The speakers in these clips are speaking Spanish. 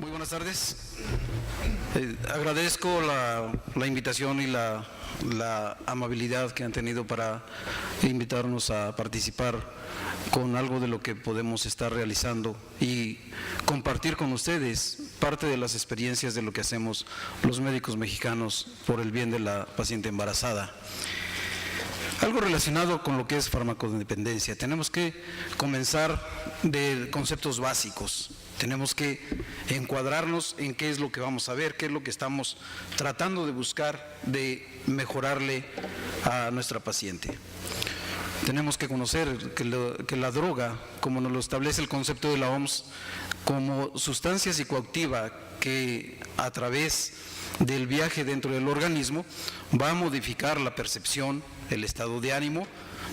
Muy buenas tardes. Agradezco la invitación y la amabilidad que han tenido para invitarnos a participar con algo de lo que podemos estar realizando y compartir con ustedes parte de las experiencias de lo que hacemos los médicos mexicanos por el bien de la paciente embarazada. Algo relacionado con lo que es farmacodependencia. Tenemos que comenzar de conceptos básicos. Tenemos que encuadrarnos en qué es lo que vamos a ver, qué es lo que estamos tratando de buscar de mejorarle a nuestra paciente. Tenemos que conocer que la droga, como nos lo establece el concepto de la OMS, como sustancia psicoactiva que a través del viaje dentro del organismo va a modificar la percepción, el estado de ánimo,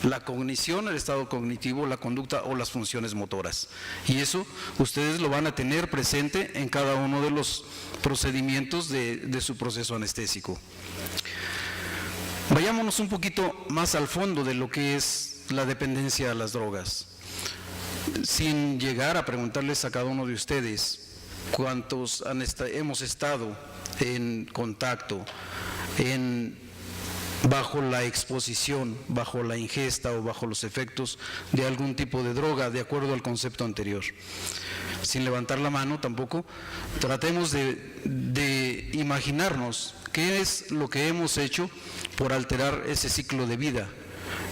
la cognición, el estado cognitivo, la conducta o las funciones motoras. Y eso ustedes lo van a tener presente en cada uno de los procedimientos de su proceso anestésico. Vayámonos un poquito más al fondo de lo que es la dependencia a las drogas, sin llegar a preguntarles a cada uno de ustedes cuántos hemos estado en contacto, bajo la exposición, bajo la ingesta o bajo los efectos de algún tipo de droga, de acuerdo al concepto anterior. Sin levantar la mano tampoco, tratemos de imaginarnos qué es lo que hemos hecho por alterar ese ciclo de vida.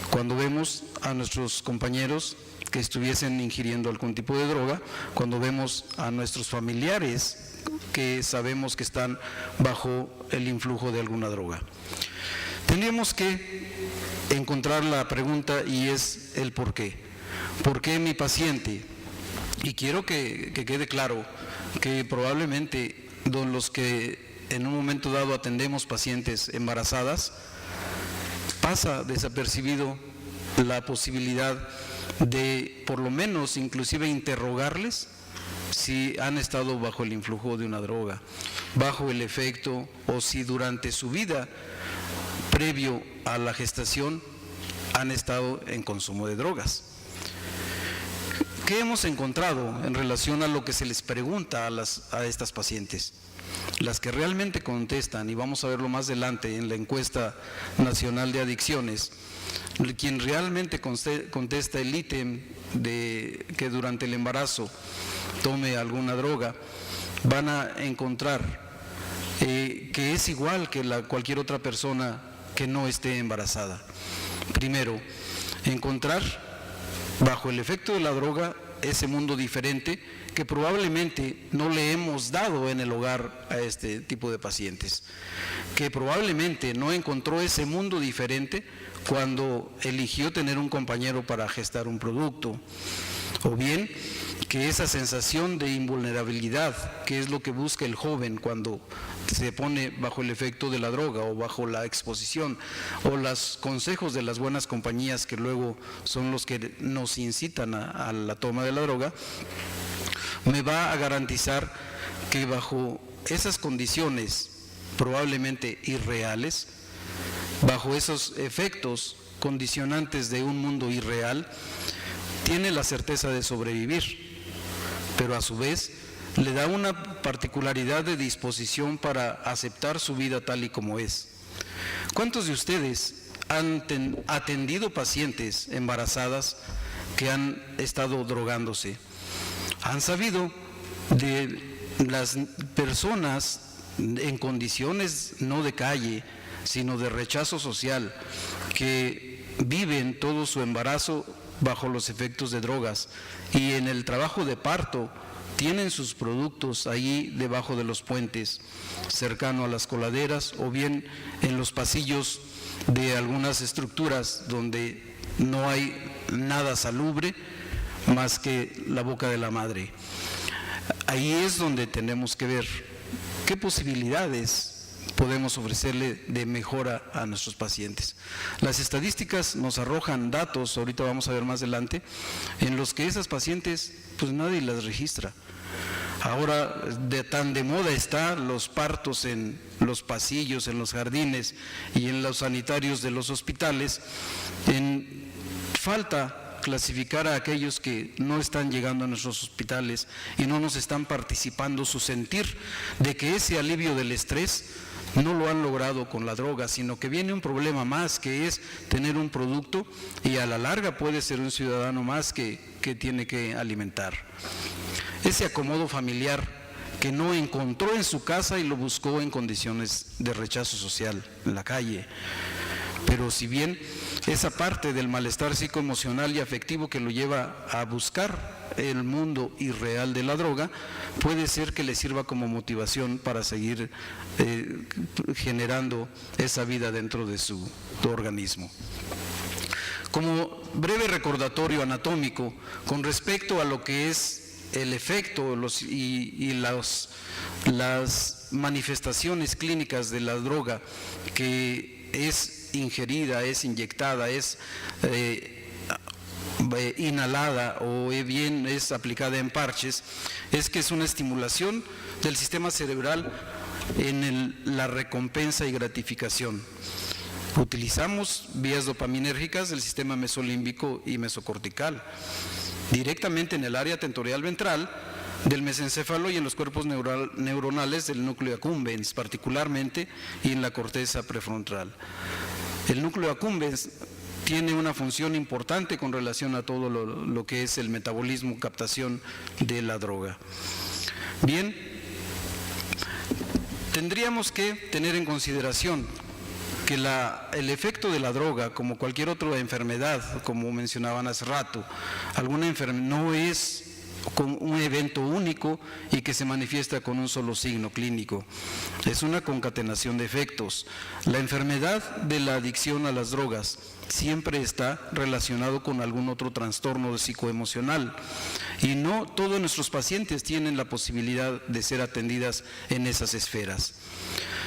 Cuando vemos a nuestros compañeros que estuviesen ingiriendo algún tipo de droga, cuando vemos a nuestros familiares que sabemos que están bajo el influjo de alguna droga. Tendríamos que encontrar la pregunta y es el por qué. ¿Por qué mi paciente? Y quiero que quede claro que probablemente los que en un momento dado atendemos pacientes embarazadas, pasa desapercibido la posibilidad de por lo menos inclusive interrogarles si han estado bajo el influjo de una droga, bajo el efecto o si durante su vida previo a la gestación han estado en consumo de drogas. ¿Qué hemos encontrado en relación a lo que se les pregunta a estas pacientes? Las que realmente contestan, y vamos a verlo más adelante en la encuesta nacional de adicciones, quien realmente contesta el ítem de que durante el embarazo tome alguna droga, van a encontrar que es igual que cualquier otra persona que no esté embarazada. Primero, encontrar bajo el efecto de la droga ese mundo diferente que probablemente no le hemos dado en el hogar a este tipo de pacientes, que probablemente no encontró ese mundo diferente cuando eligió tener un compañero para gestar un producto, o bien que esa sensación de invulnerabilidad, que es lo que busca el joven cuando se pone bajo el efecto de la droga o bajo la exposición o los consejos de las buenas compañías que luego son los que nos incitan a la toma de la droga, me va a garantizar que bajo esas condiciones probablemente irreales, bajo esos efectos condicionantes de un mundo irreal, tiene la certeza de sobrevivir, pero a su vez le da una particularidad de disposición para aceptar su vida tal y como es. ¿Cuántos de ustedes han atendido pacientes embarazadas que han estado drogándose? ¿Han sabido de las personas en condiciones no de calle, sino de rechazo social, que viven todo su embarazo bajo los efectos de drogas y en el trabajo de parto tienen sus productos ahí debajo de los puentes, cercano a las coladeras o bien en los pasillos de algunas estructuras donde no hay nada salubre más que la boca de la madre? Ahí es donde tenemos que ver qué posibilidades podemos ofrecerle de mejora a nuestros pacientes. Las estadísticas nos arrojan datos, ahorita vamos a ver más adelante, en los que esas pacientes pues nadie las registra. Ahora tan de moda están los partos en los pasillos, en los jardines y en los sanitarios de los hospitales, en falta clasificar a aquellos que no están llegando a nuestros hospitales y no nos están participando su sentir de que ese alivio del estrés no lo han logrado con la droga, sino que viene un problema más, que es tener un producto y a la larga puede ser un ciudadano más que tiene que alimentar. Ese acomodo familiar que no encontró en su casa y lo buscó en condiciones de rechazo social, en la calle. Pero si bien esa parte del malestar psicoemocional y afectivo que lo lleva a buscar el mundo irreal de la droga, puede ser que le sirva como motivación para seguir generando esa vida dentro de su organismo. Como breve recordatorio anatómico con respecto a lo que es el efecto las manifestaciones clínicas de la droga que es ingerida, es inyectada, es inhalada o bien es aplicada en parches, es que es una estimulación del sistema cerebral en la recompensa y gratificación. Utilizamos vías dopaminérgicas del sistema mesolímbico y mesocortical directamente en el área tentorial ventral del mesencéfalo y en los cuerpos neuronales del núcleo accumbens, particularmente, y en la corteza prefrontal. El núcleo accumbens tiene una función importante con relación a todo lo que es el metabolismo, captación de la droga. Bien, tendríamos que tener en consideración que el efecto de la droga, como cualquier otra enfermedad, como mencionaban hace rato, alguna enfermedad no es un evento único y que se manifiesta con un solo signo clínico. Es una concatenación de efectos. La enfermedad de la adicción a las drogas siempre está relacionado con algún otro trastorno psicoemocional y no todos nuestros pacientes tienen la posibilidad de ser atendidas en esas esferas.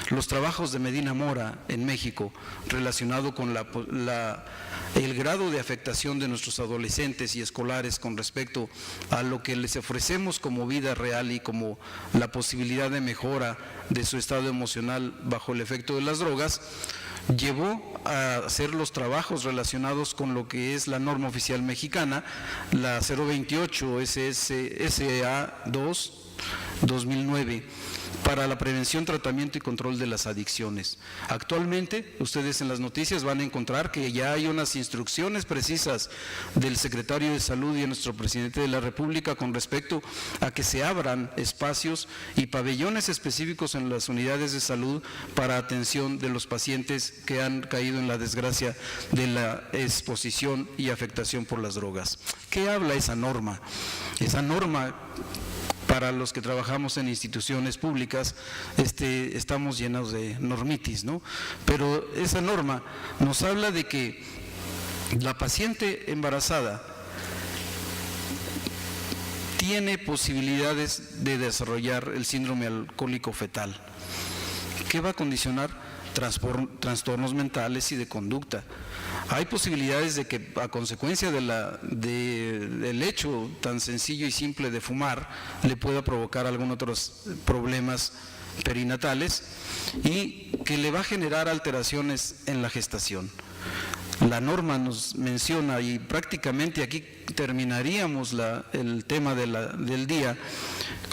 Los trabajos de Medina Mora en México relacionado con el grado de afectación de nuestros adolescentes y escolares con respecto a lo que les ofrecemos como vida real y como la posibilidad de mejora de su estado emocional bajo el efecto de las drogas, llevó a hacer los trabajos relacionados con lo que es la norma oficial mexicana, la 028 SA2 2009, para la prevención, tratamiento y control de las adicciones. Actualmente, ustedes en las noticias van a encontrar que ya hay unas instrucciones precisas del secretario de Salud y de nuestro presidente de la República con respecto a que se abran espacios y pabellones específicos en las unidades de salud para atención de los pacientes que han caído en la desgracia de la exposición y afectación por las drogas. ¿Qué habla esa norma? Esa norma, para los que trabajamos en instituciones públicas, estamos llenos de normitis, ¿no? Pero esa norma nos habla de que la paciente embarazada tiene posibilidades de desarrollar el síndrome alcohólico fetal, que va a condicionar trastornos mentales y de conducta. Hay posibilidades de que a consecuencia del hecho tan sencillo y simple de fumar le pueda provocar algunos otros problemas perinatales y que le va a generar alteraciones en la gestación. La norma nos menciona, y prácticamente aquí terminaríamos el tema del día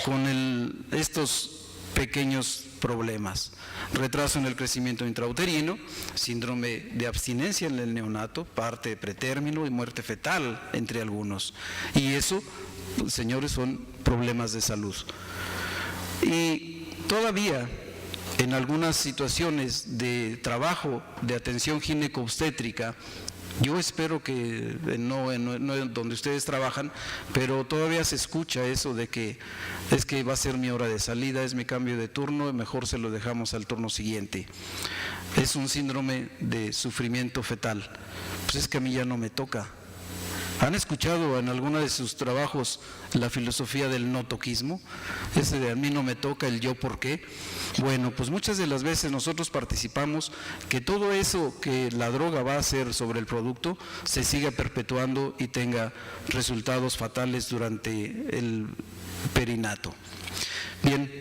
con estos pequeños problemas: retraso en el crecimiento intrauterino, síndrome de abstinencia en el neonato, parte de pretérmino y muerte fetal, entre algunos. Y eso, señores, son problemas de salud. Y todavía en algunas situaciones de trabajo de atención gineco-obstétrica, yo espero que no donde ustedes trabajan, pero todavía se escucha eso de que es que va a ser mi hora de salida, es mi cambio de turno, mejor se lo dejamos al turno siguiente. Es un síndrome de sufrimiento fetal. Pues es que a mí ya no me toca. ¿Han escuchado en alguno de sus trabajos la filosofía del no toquismo? Ese de a mí no me toca, el yo por qué. Bueno, pues muchas de las veces nosotros participamos que todo eso que la droga va a hacer sobre el producto se siga perpetuando y tenga resultados fatales durante el perinato. Bien,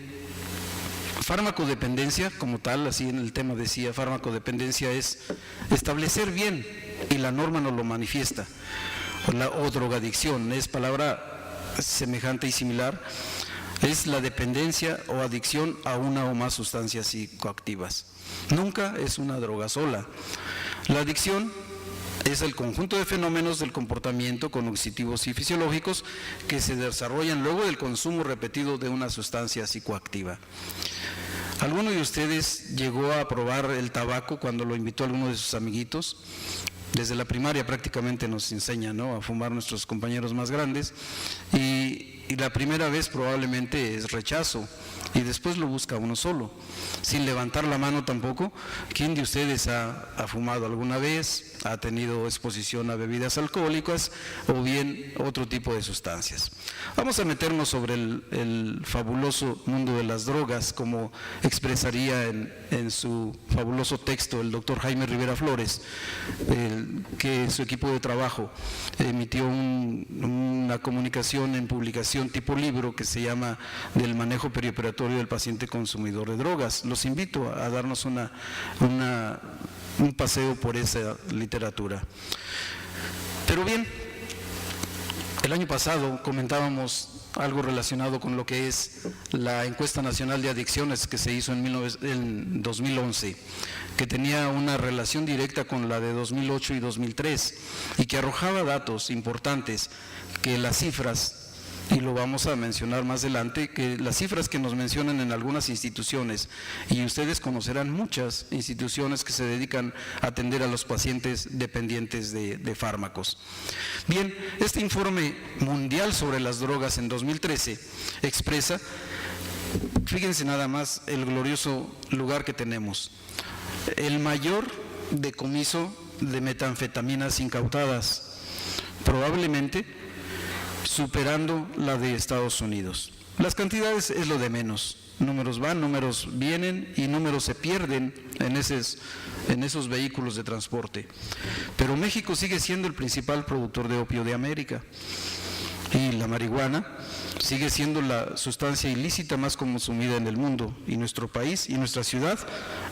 farmacodependencia como tal, así en el tema decía, farmacodependencia es establecer bien, y la norma nos lo manifiesta, o drogadicción, es palabra semejante y similar, es la dependencia o adicción a una o más sustancias psicoactivas. Nunca es una droga sola. La adicción es el conjunto de fenómenos del comportamiento cognitivos y fisiológicos que se desarrollan luego del consumo repetido de una sustancia psicoactiva. ¿Alguno de ustedes llegó a probar el tabaco cuando lo invitó a alguno de sus amiguitos? Desde la primaria prácticamente nos enseñan, ¿no?, a fumar nuestros compañeros más grandes, y la primera vez probablemente es rechazo y después lo busca uno solo, sin levantar la mano tampoco. ¿Quién de ustedes ha fumado alguna vez, ha tenido exposición a bebidas alcohólicas o bien otro tipo de sustancias? Vamos a meternos sobre el fabuloso mundo de las drogas, como expresaría en su fabuloso texto el doctor Jaime Rivera Flores, que su equipo de trabajo emitió una comunicación en publicación tipo libro que se llama Del manejo perioperatorio del paciente consumidor de drogas. Los invito a darnos un paseo por esa literatura. Pero bien, el año pasado comentábamos algo relacionado con lo que es la encuesta nacional de adicciones que se hizo en 2011, que tenía una relación directa con la de 2008 y 2003 y que arrojaba datos importantes, que las cifras, y lo vamos a mencionar más adelante, que las cifras que nos mencionan en algunas instituciones, y ustedes conocerán muchas instituciones que se dedican a atender a los pacientes dependientes de fármacos. Bien, este informe mundial sobre las drogas en 2013 expresa, fíjense nada más el glorioso lugar que tenemos, el mayor decomiso de metanfetaminas incautadas, probablemente superando la de Estados Unidos. Las cantidades es lo de menos, números van, números vienen y números se pierden en esos vehículos de transporte. Pero México sigue siendo el principal productor de opio de América y la marihuana sigue siendo la sustancia ilícita más consumida en el mundo, y nuestro país y nuestra ciudad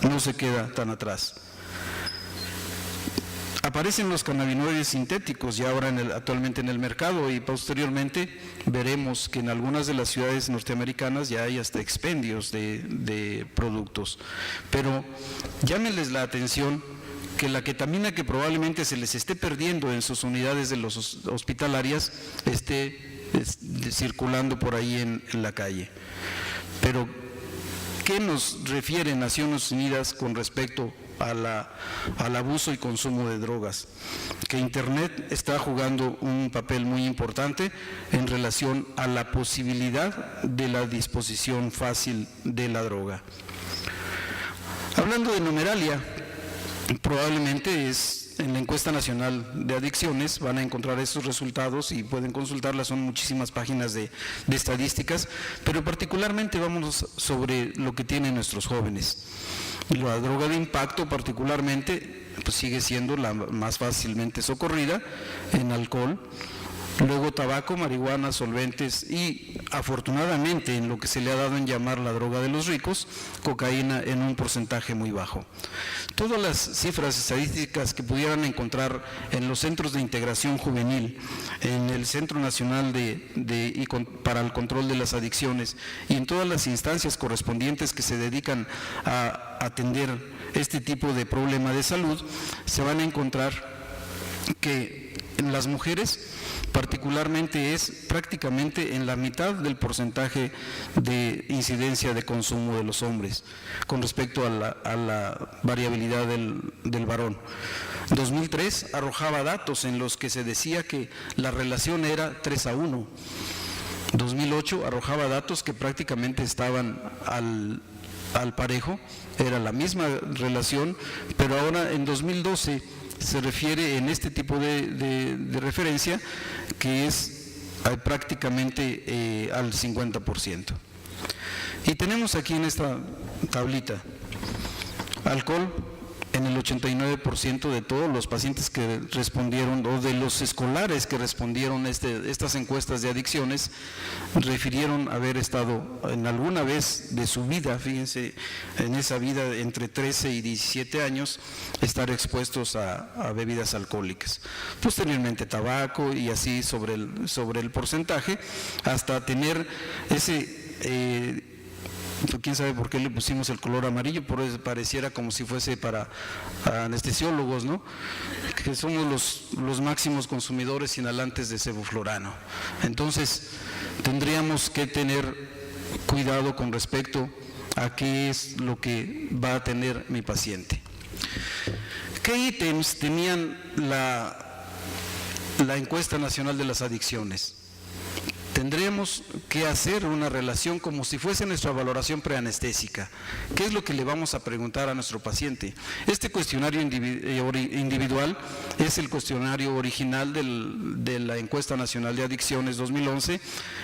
no se queda tan atrás. Aparecen los cannabinoides sintéticos ya ahora actualmente en el mercado, y posteriormente veremos que en algunas de las ciudades norteamericanas ya hay hasta expendios de productos. Pero llámenles la atención que la ketamina que probablemente se les esté perdiendo en sus unidades de los hospitalarias esté circulando por ahí en la calle. Pero ¿qué nos refiere Naciones Unidas con respecto al abuso y consumo de drogas? Que Internet está jugando un papel muy importante en relación a la posibilidad de la disposición fácil de la droga. Hablando de numeralia, probablemente en la encuesta nacional de adicciones van a encontrar estos resultados y pueden consultarlas, son muchísimas páginas de estadísticas, pero particularmente vamos sobre lo que tienen nuestros jóvenes. La droga de impacto particularmente pues sigue siendo la más fácilmente socorrida en alcohol, luego tabaco, marihuana, solventes y afortunadamente en lo que se le ha dado en llamar la droga de los ricos, cocaína en un porcentaje muy bajo. Todas las cifras estadísticas que pudieran encontrar en los centros de integración juvenil, en el Centro Nacional para el Control de las Adicciones y en todas las instancias correspondientes que se dedican a atender este tipo de problema de salud, se van a encontrar que en las mujeres particularmente es prácticamente en la mitad del porcentaje de incidencia de consumo de los hombres con respecto a la variabilidad del varón. 2003 arrojaba datos en los que se decía que la relación era 3:1. 2008 arrojaba datos que prácticamente estaban al parejo, era la misma relación, pero ahora en 2012 se refiere en este tipo de referencia que es prácticamente al 50%. Y tenemos aquí en esta tablita alcohol en el 89% de todos los pacientes que respondieron, o de los escolares que respondieron estas encuestas de adicciones, refirieron haber estado en alguna vez de su vida, fíjense, en esa vida entre 13 y 17 años, estar expuestos a bebidas alcohólicas. Posteriormente tabaco y así sobre el porcentaje, hasta tener ese... quién sabe por qué le pusimos el color amarillo, por eso pareciera como si fuese para anestesiólogos, ¿no? Que somos los máximos consumidores inhalantes de sevoflurano. Entonces, tendríamos que tener cuidado con respecto a qué es lo que va a tener mi paciente. ¿Qué ítems tenían la encuesta nacional de las adicciones? Tendremos que hacer una relación como si fuese nuestra valoración preanestésica. ¿Qué es lo que le vamos a preguntar a nuestro paciente? Este cuestionario individual es el cuestionario original de la Encuesta Nacional de Adicciones 2011,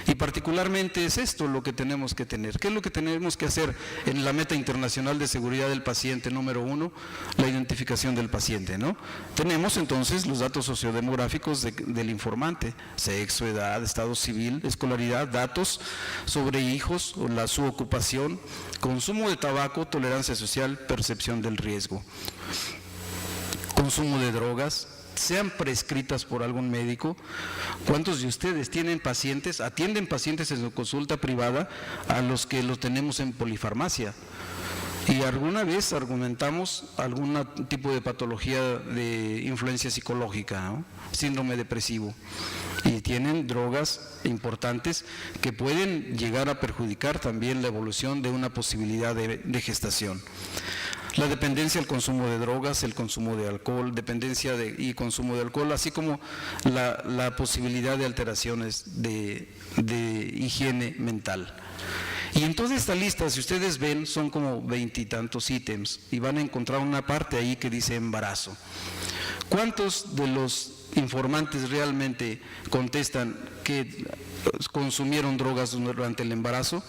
y particularmente es esto lo que tenemos que tener. ¿Qué es lo que tenemos que hacer en la meta internacional de seguridad del paciente número 1? La identificación del paciente, ¿no? Tenemos entonces los datos sociodemográficos del informante: sexo, edad, estado civil, escolaridad, datos sobre hijos, o su ocupación, consumo de tabaco, tolerancia social, percepción del riesgo, consumo de drogas, sean prescritas por algún médico. ¿Cuántos de ustedes atienden pacientes en su consulta privada a los que los tenemos en polifarmacia? Y alguna vez argumentamos algún tipo de patología de influencia psicológica, ¿no? Síndrome depresivo, y tienen drogas importantes que pueden llegar a perjudicar también la evolución de una posibilidad de gestación. La dependencia al consumo de drogas, el consumo de alcohol, dependencia y consumo de alcohol, así como la posibilidad de alteraciones de higiene mental. Y en toda esta lista, si ustedes ven, son como 20 y tantos ítems, y van a encontrar una parte ahí que dice embarazo. ¿Cuántos de los informantes realmente contestan que consumieron drogas durante el embarazo?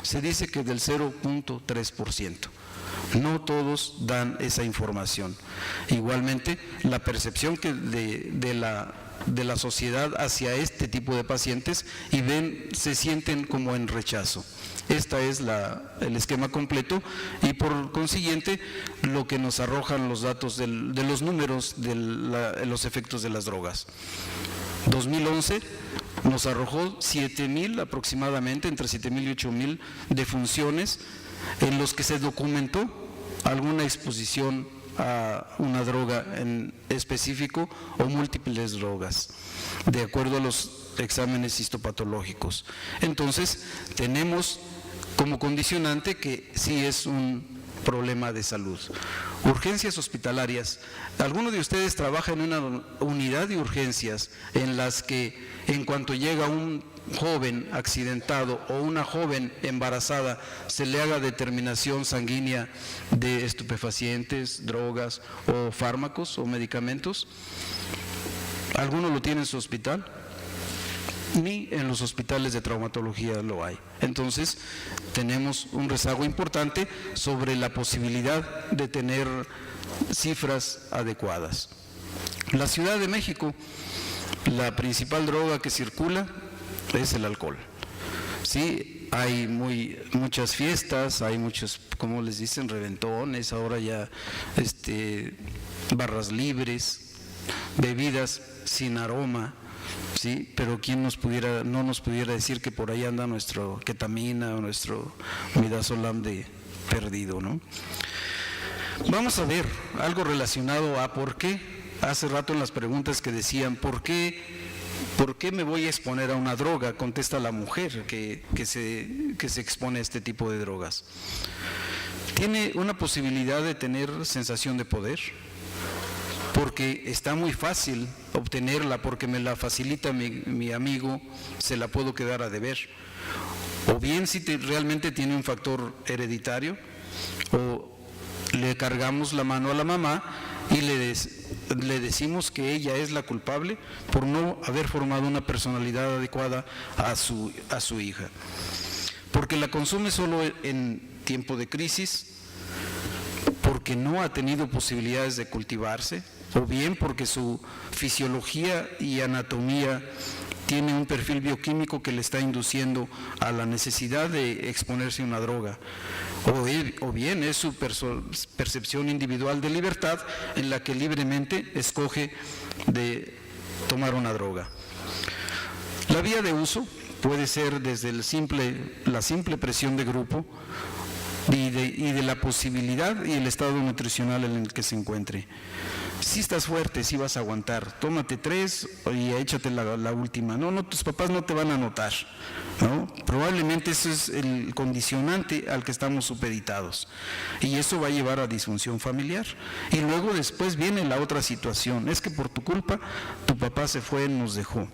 Se dice que del 0.3%. No todos dan esa información. Igualmente, la percepción de la sociedad hacia este tipo de pacientes, y se sienten como en rechazo. Este es el esquema completo, y por consiguiente lo que nos arrojan los datos de los números de los efectos de las drogas. 2011 nos arrojó 7,000 aproximadamente, entre 7,000 y 8,000 defunciones en los que se documentó alguna exposición a una droga en específico o múltiples drogas, de acuerdo a los exámenes histopatológicos. Entonces, tenemos como condicionante que sí es un problema de salud. Urgencias hospitalarias. ¿Alguno de ustedes trabaja en una unidad de urgencias en las que en cuanto llega un joven accidentado o una joven embarazada se le haga determinación sanguínea de estupefacientes, drogas o fármacos o medicamentos? ¿Alguno lo tiene en su hospital? Ni en los hospitales de traumatología lo hay. Entonces, tenemos un rezago importante sobre la posibilidad de tener cifras adecuadas. La Ciudad de México, la principal droga que circula es el alcohol. Sí, hay muchas fiestas, hay muchos, como les dicen, reventones, ahora ya barras libres, bebidas sin aroma. Sí, pero ¿quién no nos pudiera decir que por ahí anda nuestro ketamina o nuestro midazolam perdido, ¿no? Vamos a ver algo relacionado a por qué, hace rato en las preguntas que decían, ¿por qué me voy a exponer a una droga? Contesta la mujer que se expone a este tipo de drogas. Tiene una posibilidad de tener sensación de poder, porque está muy fácil obtenerla, porque me la facilita mi amigo, se la puedo quedar a deber. O bien si realmente tiene un factor hereditario, o le cargamos la mano a la mamá y le decimos que ella es la culpable por no haber formado una personalidad adecuada a su hija. Porque la consume solo en tiempo de crisis, porque no ha tenido posibilidades de cultivarse, o bien porque su fisiología y anatomía tiene un perfil bioquímico que le está induciendo a la necesidad de exponerse a una droga, o bien es su percepción individual de libertad en la que libremente escoge de tomar una droga. La vía de uso puede ser desde la simple presión de grupo y de la posibilidad y el estado nutricional en el que se encuentre. Si estás fuerte, si vas a aguantar, tómate 3 y échate la última. No, tus papás no te van a notar, ¿no? Probablemente ese es el condicionante al que estamos supeditados, y eso va a llevar a disfunción familiar. Y luego después viene la otra situación: es que por tu culpa tu papá se fue y nos dejó.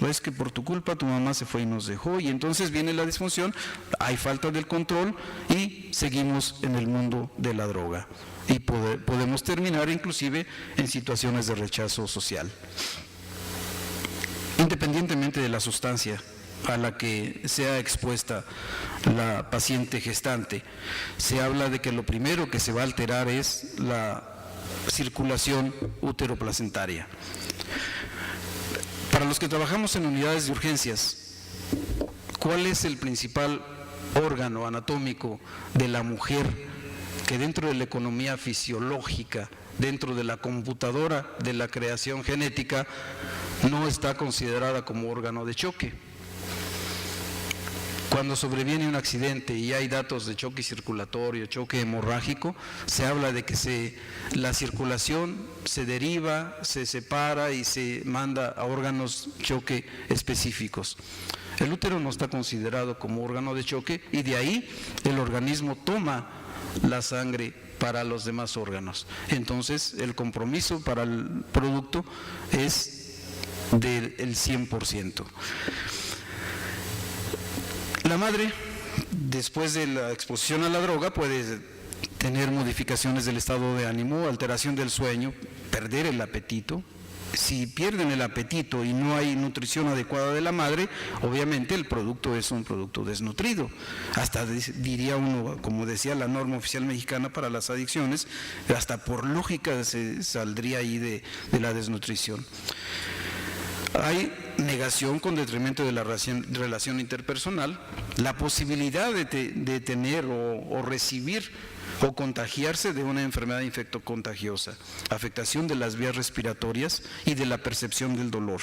Es que por tu culpa tu mamá se fue y nos dejó, y entonces viene la disfunción, hay falta del control y seguimos en el mundo de la droga. Y podemos terminar inclusive en situaciones de rechazo social. Independientemente de la sustancia a la que sea expuesta la paciente gestante, se habla de que lo primero que se va a alterar es la circulación uteroplacentaria. Para los que trabajamos en unidades de urgencias, ¿cuál es el principal órgano anatómico de la mujer que dentro de la economía fisiológica, dentro de la computadora de la creación genética, no está considerada como órgano de choque? Cuando sobreviene un accidente y hay datos de choque circulatorio, choque hemorrágico, se habla de que la circulación se deriva, se separa y se manda a órganos choque específicos. El útero no está considerado como órgano de choque, y de ahí el organismo toma la sangre para los demás órganos. Entonces el compromiso para el producto es del 100%. La madre, después de la exposición a la droga, puede tener modificaciones del estado de ánimo, alteración del sueño, perder el apetito. Si pierden el apetito y no hay nutrición adecuada de la madre, obviamente el producto es un producto desnutrido. Hasta diría uno, como decía la norma oficial mexicana para las adicciones, hasta por lógica se saldría ahí de la desnutrición. Hay negación con detrimento de la relación interpersonal, la posibilidad de tener o recibir o contagiarse de una enfermedad infectocontagiosa, afectación de las vías respiratorias y de la percepción del dolor.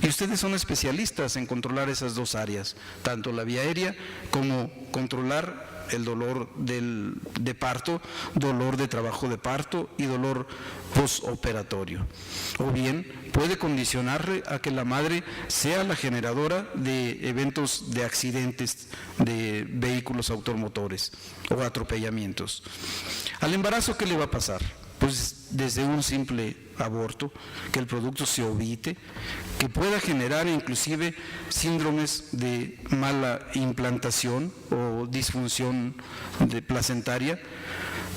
Y ustedes son especialistas en controlar esas dos áreas, tanto la vía aérea como controlar el dolor de parto, dolor de trabajo de parto y dolor postoperatorio. O bien puede condicionar a que la madre sea la generadora de eventos de accidentes de vehículos automotores o atropellamientos. Al embarazo, ¿qué le va a pasar? Pues desde un simple aborto, que el producto se ovite, que pueda generar inclusive síndromes de mala implantación o disfunción placentaria,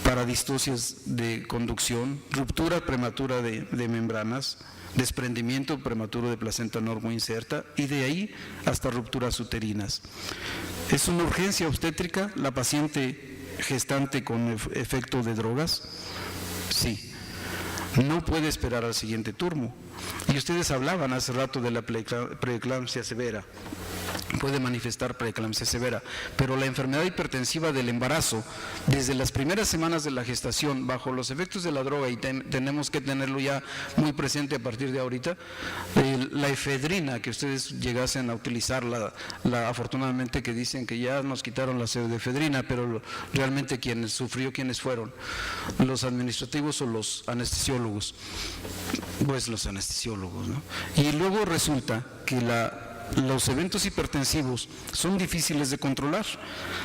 paradistosias de conducción, ruptura prematura de membranas, desprendimiento prematuro de placenta normoinserta y de ahí hasta rupturas uterinas. ¿Es una urgencia obstétrica la paciente gestante con efecto de drogas? Sí. No puede esperar al siguiente turno. Y ustedes hablaban hace rato de la preeclampsia severa. Puede manifestar preeclampsia severa, pero la enfermedad hipertensiva del embarazo, desde las primeras semanas de la gestación, bajo los efectos de la droga, y tenemos que tenerlo ya muy presente a partir de ahorita, la efedrina, que ustedes llegasen a utilizarla, afortunadamente que dicen que ya nos quitaron la pseudoefedrina, pero realmente quienes sufrió, ¿quiénes fueron? ¿Los administrativos o los anestesiólogos? Pues los anestesiólogos, ¿no? Y luego resulta que los eventos hipertensivos son difíciles de controlar,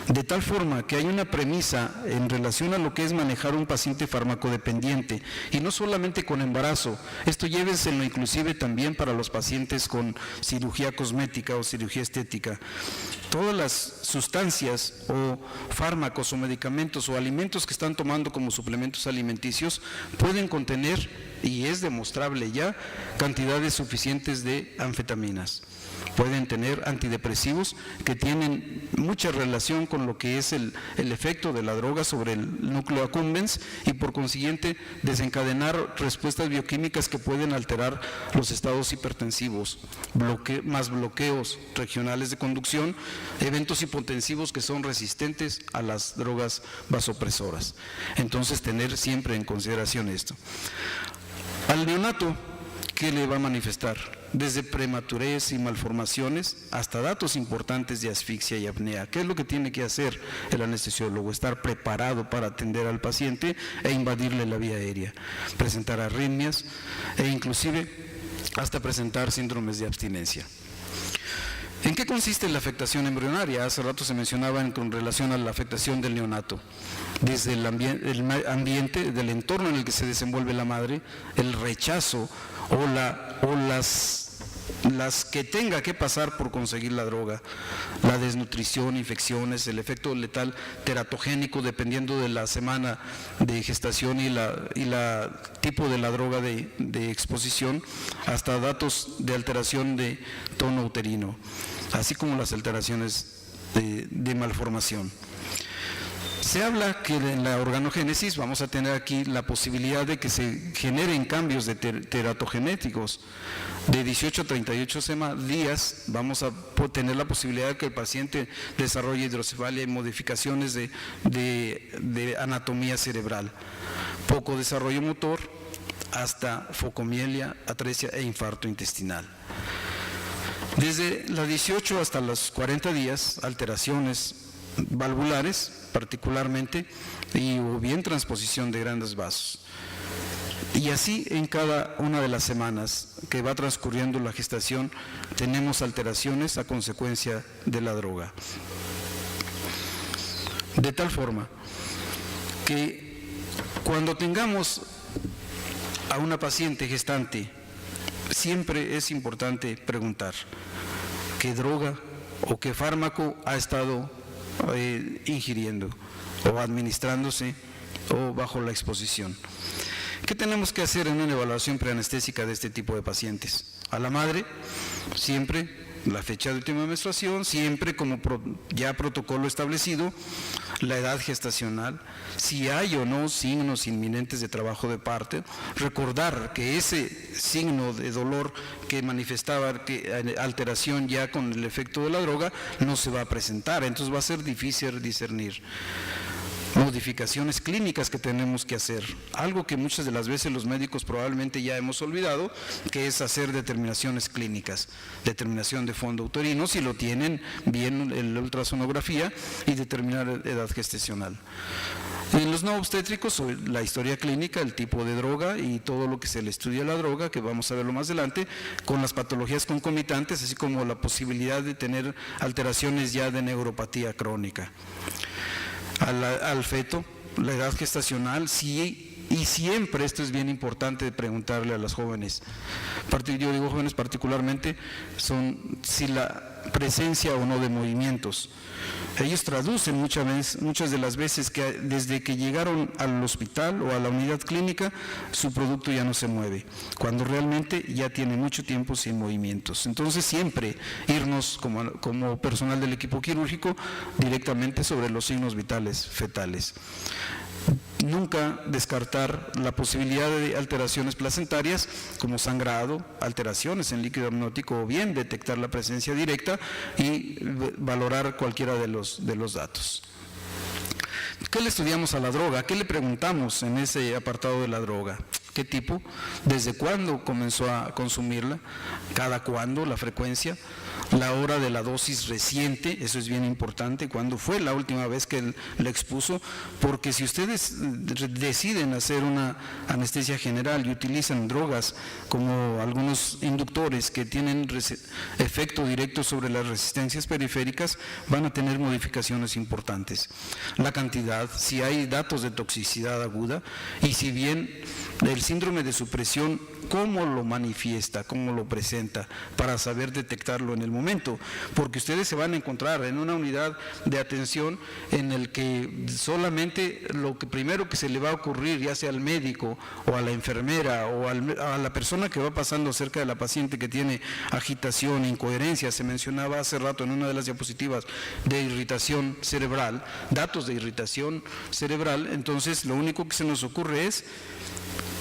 de tal forma que hay una premisa en relación a lo que es manejar un paciente farmacodependiente, y no solamente con embarazo, esto llévenselo inclusive también para los pacientes con cirugía cosmética o cirugía estética. Todas las sustancias o fármacos o medicamentos o alimentos que están tomando como suplementos alimenticios pueden contener, y es demostrable ya, cantidades suficientes de anfetaminas. Pueden tener antidepresivos que tienen mucha relación con lo que es el efecto de la droga sobre el núcleo accumbens y por consiguiente desencadenar respuestas bioquímicas que pueden alterar los estados hipertensivos, más bloqueos regionales de conducción, eventos hipotensivos que son resistentes a las drogas vasopresoras. Entonces, tener siempre en consideración esto. Al neonato, ¿qué le va a manifestar? Desde prematurez y malformaciones hasta datos importantes de asfixia y apnea. ¿Qué es lo que tiene que hacer el anestesiólogo? Estar preparado para atender al paciente e invadirle la vía aérea, presentar arritmias e inclusive hasta presentar síndromes de abstinencia. ¿En qué consiste la afectación embrionaria? Hace rato se mencionaba con relación a la afectación del neonato. Desde el ambiente, del entorno en el que se desenvuelve la madre, el rechazo o las que tenga que pasar por conseguir la droga, la desnutrición, infecciones, el efecto letal teratogénico dependiendo de la semana de gestación y la tipo de la droga de exposición, hasta datos de alteración de tono uterino, así como las alteraciones de malformación. Se habla que en la organogénesis vamos a tener aquí la posibilidad de que se generen cambios teratogenéticos. De 18 a 38 días vamos a tener la posibilidad de que el paciente desarrolle hidrocefalia y modificaciones de anatomía cerebral. Poco desarrollo motor hasta focomielia, atresia e infarto intestinal. Desde los 18 hasta los 40 días, alteraciones valvulares particularmente o bien transposición de grandes vasos. Y así en cada una de las semanas que va transcurriendo la gestación tenemos alteraciones a consecuencia de la droga. De tal forma que cuando tengamos a una paciente gestante, siempre es importante preguntar qué droga o qué fármaco ha estado ingiriendo o administrándose o bajo la exposición. ¿Qué tenemos que hacer en una evaluación preanestésica de este tipo de pacientes? A la madre, siempre la fecha de última menstruación, siempre como ya protocolo establecido, la edad gestacional, si hay o no signos inminentes de trabajo de parto, recordar que ese signo de dolor que manifestaba alteración ya con el efecto de la droga no se va a presentar, entonces va a ser difícil discernir. Modificaciones clínicas que tenemos que hacer, algo que muchas de las veces los médicos probablemente ya hemos olvidado, que es hacer determinaciones clínicas, determinación de fondo uterino, si lo tienen bien en la ultrasonografía, y determinar edad gestacional. En los no obstétricos, la historia clínica, el tipo de droga y todo lo que se le estudia a la droga, que vamos a verlo más adelante, con las patologías concomitantes, así como la posibilidad de tener alteraciones ya de neuropatía crónica. Al feto, la edad gestacional, sí, y siempre esto es bien importante de preguntarle a las jóvenes, yo digo jóvenes particularmente, si la presencia o no de movimientos. Ellos traducen muchas de las veces que desde que llegaron al hospital o a la unidad clínica, su producto ya no se mueve, cuando realmente ya tiene mucho tiempo sin movimientos. Entonces siempre irnos como personal del equipo quirúrgico directamente sobre los signos vitales fetales. Nunca descartar la posibilidad de alteraciones placentarias como sangrado, alteraciones en líquido amniótico o bien detectar la presencia directa y valorar cualquiera de los datos. ¿Qué le estudiamos a la droga? ¿Qué le preguntamos en ese apartado de la droga? ¿Qué tipo? ¿Desde cuándo comenzó a consumirla? ¿Cada cuándo? ¿La frecuencia? La hora de la dosis reciente, eso es bien importante, cuándo fue la última vez que le expuso, porque si ustedes deciden hacer una anestesia general y utilizan drogas como algunos inductores que tienen efecto directo sobre las resistencias periféricas, van a tener modificaciones importantes. La cantidad, si hay datos de toxicidad aguda, y si bien el síndrome de supresión, cómo lo manifiesta, cómo lo presenta, para saber detectarlo en el momento momento, porque ustedes se van a encontrar en una unidad de atención en el que solamente lo que primero que se le va a ocurrir, ya sea al médico o a la enfermera o a la persona que va pasando cerca de la paciente que tiene agitación, incoherencia, se mencionaba hace rato en una de las diapositivas de irritación cerebral, datos de irritación cerebral, entonces lo único que se nos ocurre es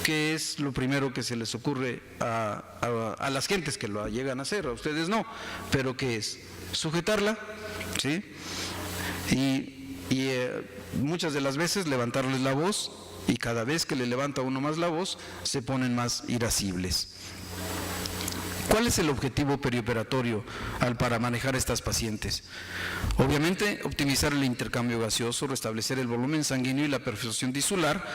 ¿qué es lo primero que se les ocurre a las gentes que lo llegan a hacer? A ustedes no, pero ¿qué es? Sujetarla, ¿sí? Y muchas de las veces levantarles la voz, y cada vez que le levanta uno más la voz, se ponen más irascibles. ¿Cuál es el objetivo perioperatorio para manejar estas pacientes? Obviamente, optimizar el intercambio gaseoso, restablecer el volumen sanguíneo y la perfusión tisular,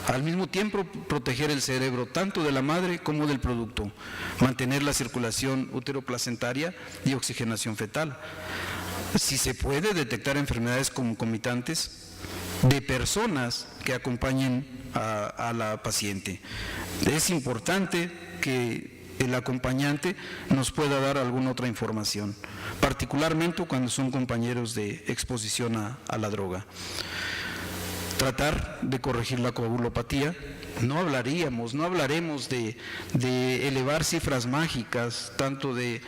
al mismo tiempo proteger el cerebro tanto de la madre como del producto, mantener la circulación uteroplacentaria y oxigenación fetal. Si se puede detectar enfermedades concomitantes de personas que acompañen a la paciente. Es importante que el acompañante nos pueda dar alguna otra información, particularmente cuando son compañeros de exposición a la droga. Tratar de corregir la coagulopatía. No hablaremos de elevar cifras mágicas, tanto de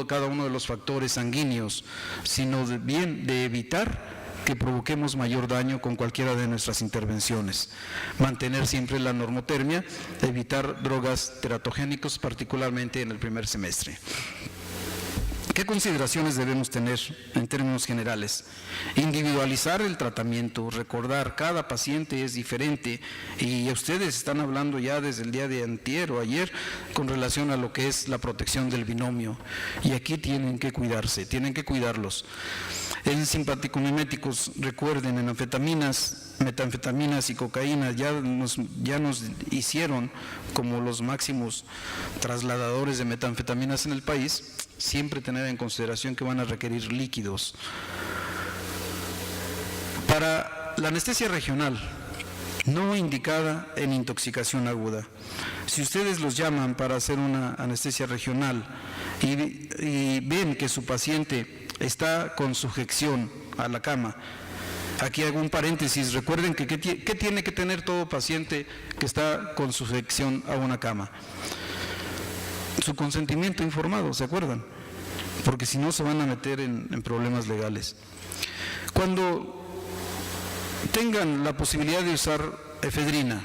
cada uno de los factores sanguíneos, sino de evitar que provoquemos mayor daño con cualquiera de nuestras intervenciones. Mantener siempre la normotermia, evitar drogas teratogénicas, particularmente en el primer semestre. ¿Qué consideraciones debemos tener en términos generales? Individualizar el tratamiento, recordar, cada paciente es diferente y ustedes están hablando ya desde el día de antier o ayer con relación a lo que es la protección del binomio, y aquí tienen que cuidarse, tienen que cuidarlos. En simpaticomiméticos, recuerden, en metanfetaminas y cocaína ya nos hicieron como los máximos trasladadores de metanfetaminas en el país. Siempre tener en consideración que van a requerir líquidos. Para la anestesia regional, no indicada en intoxicación aguda. Si ustedes los llaman para hacer una anestesia regional y ven que su paciente está con sujeción a la cama, aquí hago un paréntesis, recuerden que ¿qué tiene que tener todo paciente que está con sujeción a una cama? Su consentimiento informado, ¿se acuerdan? Porque si no se van a meter en problemas legales. Cuando tengan la posibilidad de usar efedrina,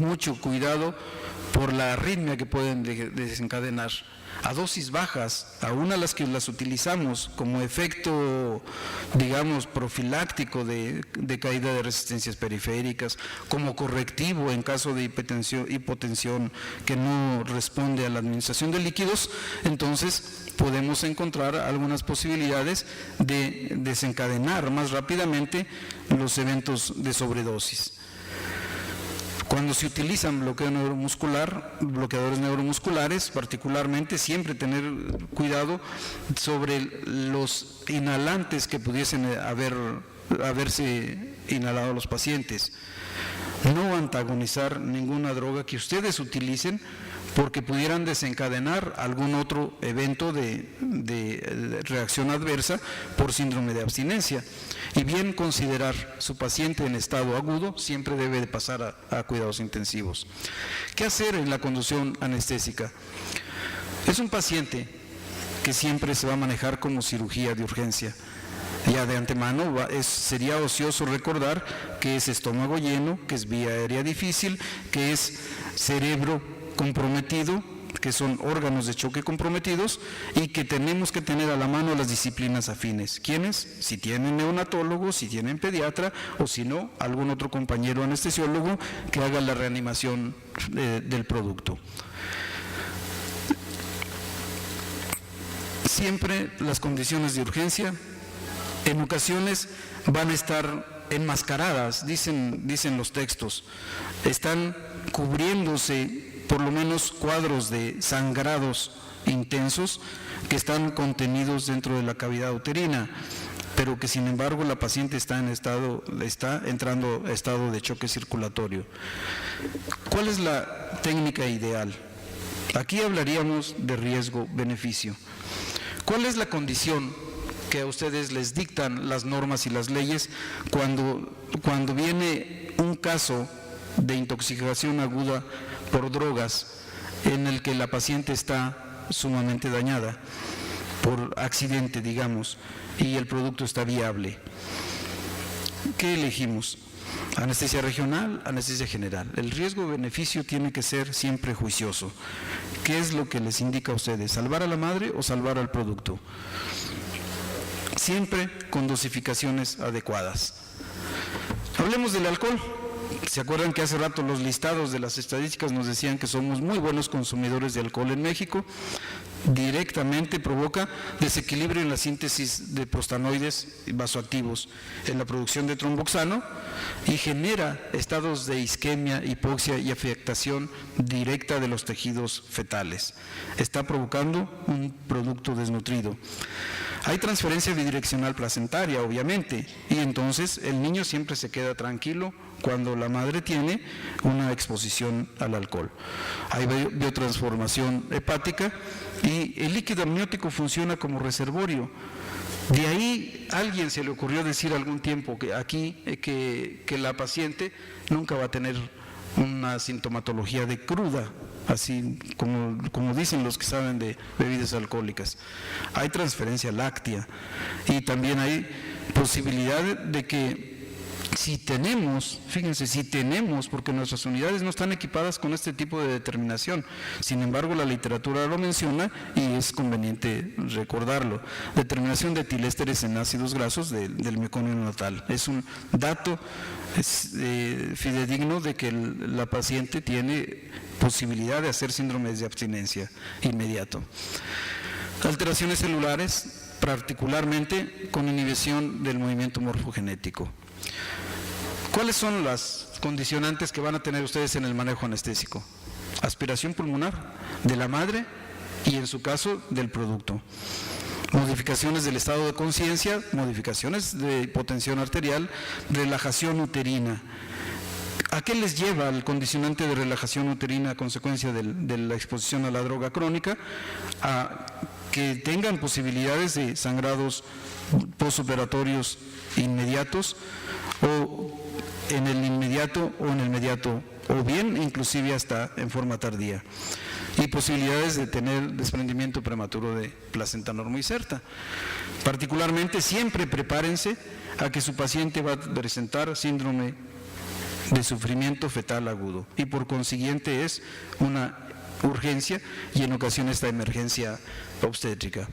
mucho cuidado por la arritmia que pueden desencadenar. A dosis bajas, aún a las que las utilizamos como efecto, digamos, profiláctico de caída de resistencias periféricas, como correctivo en caso de hipotensión que no responde a la administración de líquidos, entonces podemos encontrar algunas posibilidades de desencadenar más rápidamente los eventos de sobredosis. Cuando se utilizan bloqueadores neuromusculares, particularmente siempre tener cuidado sobre los inhalantes que pudiesen haberse inhalado a los pacientes. No antagonizar ninguna droga que ustedes utilicen porque pudieran desencadenar algún otro evento de reacción adversa por síndrome de abstinencia. Y bien considerar su paciente en estado agudo siempre debe de pasar a cuidados intensivos. ¿Qué hacer en la conducción anestésica? Es un paciente que siempre se va a manejar como cirugía de urgencia. Ya de antemano sería ocioso recordar que es estómago lleno, que es vía aérea difícil, que es cerebro comprometido, que son órganos de choque comprometidos, y que tenemos que tener a la mano las disciplinas afines. ¿Quiénes? Si tienen neonatólogo, si tienen pediatra, o si no, algún otro compañero anestesiólogo que haga la reanimación del producto. Siempre las condiciones de urgencia, en ocasiones van a estar enmascaradas, dicen los textos, están cubriéndose por lo menos cuadros de sangrados intensos que están contenidos dentro de la cavidad uterina, pero que sin embargo la paciente está entrando a estado de choque circulatorio. ¿Cuál es la técnica ideal? Aquí hablaríamos de riesgo-beneficio. ¿Cuál es la condición que a ustedes les dictan las normas y las leyes cuando viene un caso de intoxicación aguda por drogas en el que la paciente está sumamente dañada por accidente, digamos, y el producto está viable? ¿Qué elegimos? Anestesia regional, anestesia general. El riesgo-beneficio tiene que ser siempre juicioso. ¿Qué es lo que les indica a ustedes? ¿Salvar a la madre o salvar al producto? Siempre con dosificaciones adecuadas. Hablemos del alcohol. ¿Se acuerdan que hace rato los listados de las estadísticas nos decían que somos muy buenos consumidores de alcohol en México? Directamente provoca desequilibrio en la síntesis de prostanoides vasoactivos, en la producción de tromboxano, y genera estados de isquemia, hipoxia y afectación directa de los tejidos fetales. Está provocando un producto desnutrido. Hay transferencia bidireccional placentaria, obviamente, y entonces el niño siempre se queda tranquilo cuando la madre tiene una exposición al alcohol. Hay biotransformación hepática y el líquido amniótico funciona como reservorio. De ahí a alguien se le ocurrió decir algún tiempo que aquí que la paciente nunca va a tener una sintomatología de cruda, así como dicen los que saben de bebidas alcohólicas. Hay transferencia láctea y también hay posibilidad de que si tenemos, fíjense, porque nuestras unidades no están equipadas con este tipo de determinación, sin embargo la literatura lo menciona y es conveniente recordarlo. Determinación de etilésteres en ácidos grasos del meconio neonatal. Es un dato fidedigno de que la paciente tiene posibilidad de hacer síndromes de abstinencia inmediato. Alteraciones celulares, particularmente con inhibición del movimiento morfogenético. ¿Cuáles son las condicionantes que van a tener ustedes en el manejo anestésico? Aspiración pulmonar de la madre y en su caso del producto. Modificaciones del estado de conciencia, modificaciones de hipotensión arterial, relajación uterina. ¿A qué les lleva el condicionante de relajación uterina a consecuencia de la exposición a la droga crónica? A que tengan posibilidades de sangrados postoperatorios inmediatos o en el inmediato o en el mediato, o bien inclusive hasta en forma tardía, y posibilidades de tener desprendimiento prematuro de placenta normoinserta. Particularmente siempre prepárense a que su paciente va a presentar síndrome de sufrimiento fetal agudo y por consiguiente es una urgencia y en ocasiones esta emergencia obstétrica.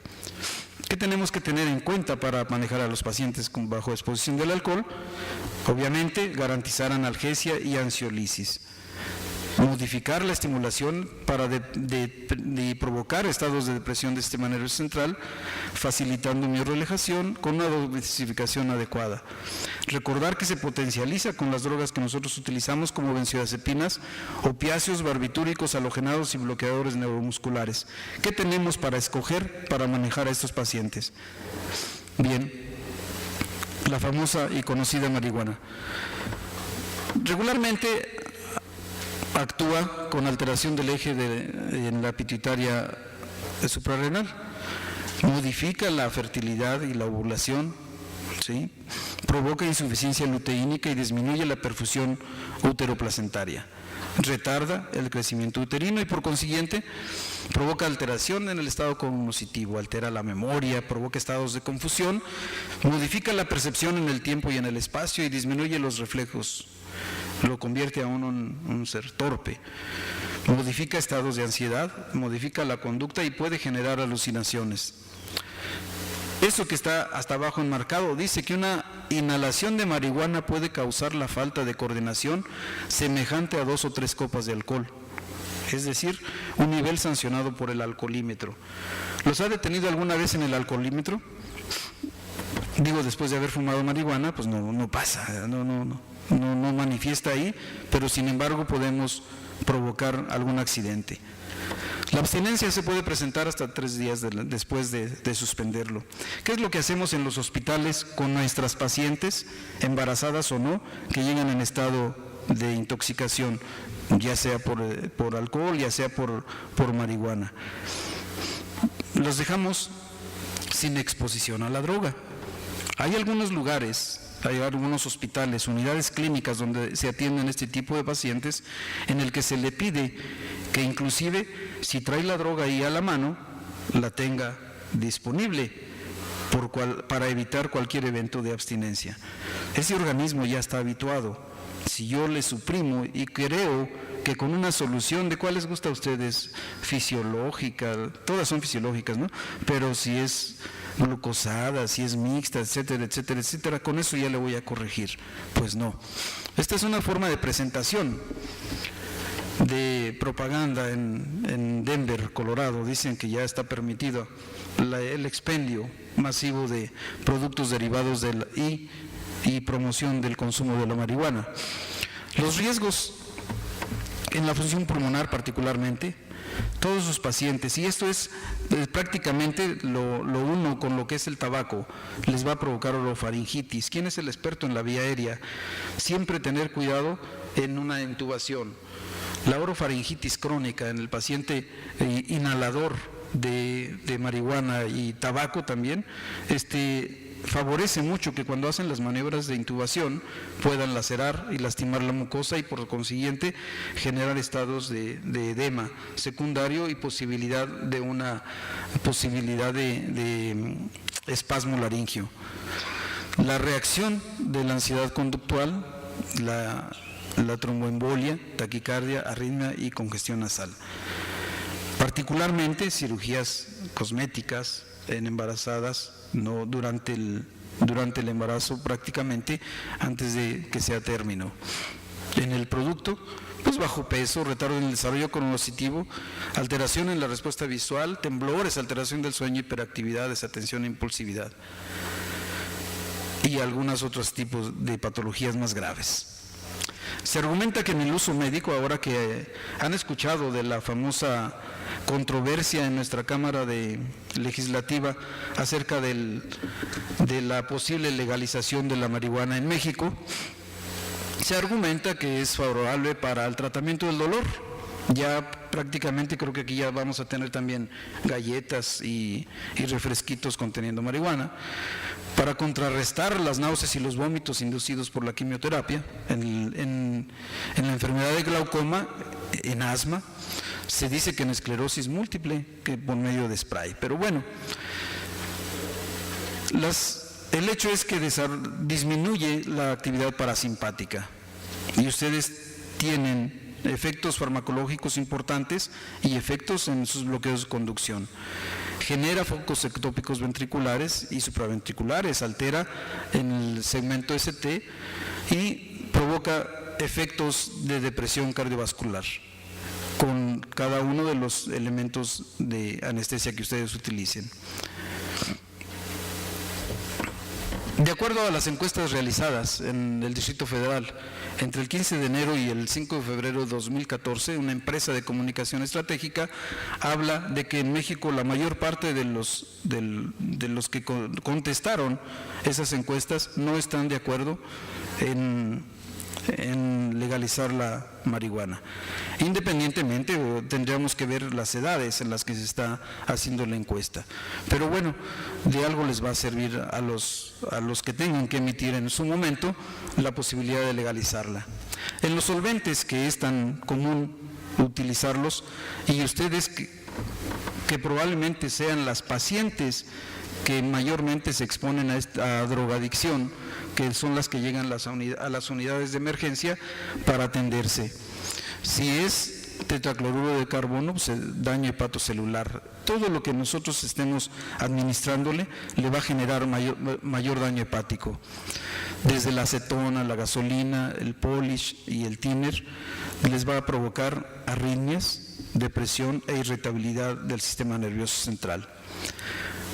¿Qué tenemos que tener en cuenta para manejar a los pacientes bajo exposición del alcohol? Obviamente, garantizar analgesia y ansiolisis. Modificar la estimulación para de provocar estados de depresión del sistema nervioso central, facilitando miorrelajación con una dosificación adecuada. Recordar que se potencializa con las drogas que nosotros utilizamos como benzodiazepinas, opiáceos, barbitúricos, halogenados y bloqueadores neuromusculares. ¿Qué tenemos para escoger para manejar a estos pacientes? Bien, la famosa y conocida marihuana. Regularmente actúa con alteración del eje en la pituitaria suprarrenal, modifica la fertilidad y la ovulación, ¿sí? Provoca insuficiencia luteínica y disminuye la perfusión uteroplacentaria, retarda el crecimiento uterino y por consiguiente provoca alteración en el estado cognitivo, altera la memoria, provoca estados de confusión, modifica la percepción en el tiempo y en el espacio y disminuye los reflejos. Lo convierte a uno en un ser torpe, modifica estados de ansiedad, modifica la conducta y puede generar alucinaciones. Eso que está hasta abajo enmarcado dice que una inhalación de marihuana puede causar la falta de coordinación semejante a 2 o 3 copas de alcohol, es decir, un nivel sancionado por el alcoholímetro. ¿Los ha detenido alguna vez en el alcoholímetro? Digo, después de haber fumado marihuana, pues no pasa, no manifiesta ahí, pero sin embargo podemos provocar algún accidente. La abstinencia se puede presentar hasta 3 días después de suspenderlo. ¿Qué es lo que hacemos en los hospitales con nuestras pacientes, embarazadas o no, que llegan en estado de intoxicación, ya sea por alcohol, ya sea por marihuana? Los dejamos sin exposición a la droga. Hay algunos lugares, hay algunos hospitales, unidades clínicas donde se atienden este tipo de pacientes en el que se le pide que inclusive si trae la droga ahí a la mano, la tenga disponible para evitar cualquier evento de abstinencia. Ese organismo ya está habituado. Si yo le suprimo y creo que con una solución, ¿de cuál les gusta a ustedes? Fisiológica, todas son fisiológicas, ¿no? Pero si es glucosada, si es mixta, etcétera, etcétera, etcétera, con eso ya le voy a corregir. Pues no. Esta es una forma de presentación, de propaganda en Denver, Colorado. Dicen que ya está permitido el expendio masivo de productos derivados y promoción del consumo de la marihuana. Los riesgos en la función pulmonar particularmente, todos sus pacientes, y esto es prácticamente lo uno con lo que es el tabaco, les va a provocar orofaringitis. ¿Quién es el experto en la vía aérea? Siempre tener cuidado en una intubación. La orofaringitis crónica en el paciente inhalador de marihuana y tabaco también, favorece mucho que cuando hacen las maniobras de intubación puedan lacerar y lastimar la mucosa y por consiguiente generar estados de edema secundario y posibilidad de espasmo laringio. La reacción de la ansiedad conductual, la tromboembolia, taquicardia, arritmia y congestión nasal. Particularmente cirugías cosméticas en embarazadas, no durante el embarazo, prácticamente antes de que sea término. En el producto, pues bajo peso, retardo en el desarrollo cognitivo, alteración en la respuesta visual, temblores, alteración del sueño, hiperactividad, desatención e impulsividad y algunos otros tipos de patologías más graves. Se argumenta que en el uso médico, ahora que han escuchado de la famosa controversia en nuestra Cámara Legislativa acerca de la posible legalización de la marihuana en México, se argumenta que es favorable para el tratamiento del dolor. Ya prácticamente creo que aquí ya vamos a tener también galletas y refresquitos conteniendo marihuana, para contrarrestar las náuseas y los vómitos inducidos por la quimioterapia, en la enfermedad de glaucoma, en asma, se dice que en esclerosis múltiple, que por medio de spray. Pero bueno, el hecho es que disminuye la actividad parasimpática y ustedes tienen efectos farmacológicos importantes y efectos en sus bloqueos de conducción. Genera focos ectópicos ventriculares y supraventriculares, altera en el segmento ST y provoca efectos de depresión cardiovascular con cada uno de los elementos de anestesia que ustedes utilicen. De acuerdo a las encuestas realizadas en el Distrito Federal, entre el 15 de enero y el 5 de febrero de 2014, una empresa de comunicación estratégica habla de que en México la mayor parte de los que contestaron esas encuestas no están de acuerdo en legalizar la marihuana. Independientemente, tendríamos que ver las edades en las que se está haciendo la encuesta. Pero bueno, de algo les va a servir a los que tengan que emitir en su momento la posibilidad de legalizarla. En los solventes, que es tan común utilizarlos, y ustedes que probablemente sean las pacientes que mayormente se exponen a esta drogadicción, que son las que llegan a las unidades de emergencia para atenderse. Si es tetracloruro de carbono, pues daño hepatocelular. Todo lo que nosotros estemos administrándole le va a generar mayor daño hepático. Desde la acetona, la gasolina, el polish y el thinner, les va a provocar arritmias, depresión e irritabilidad del sistema nervioso central.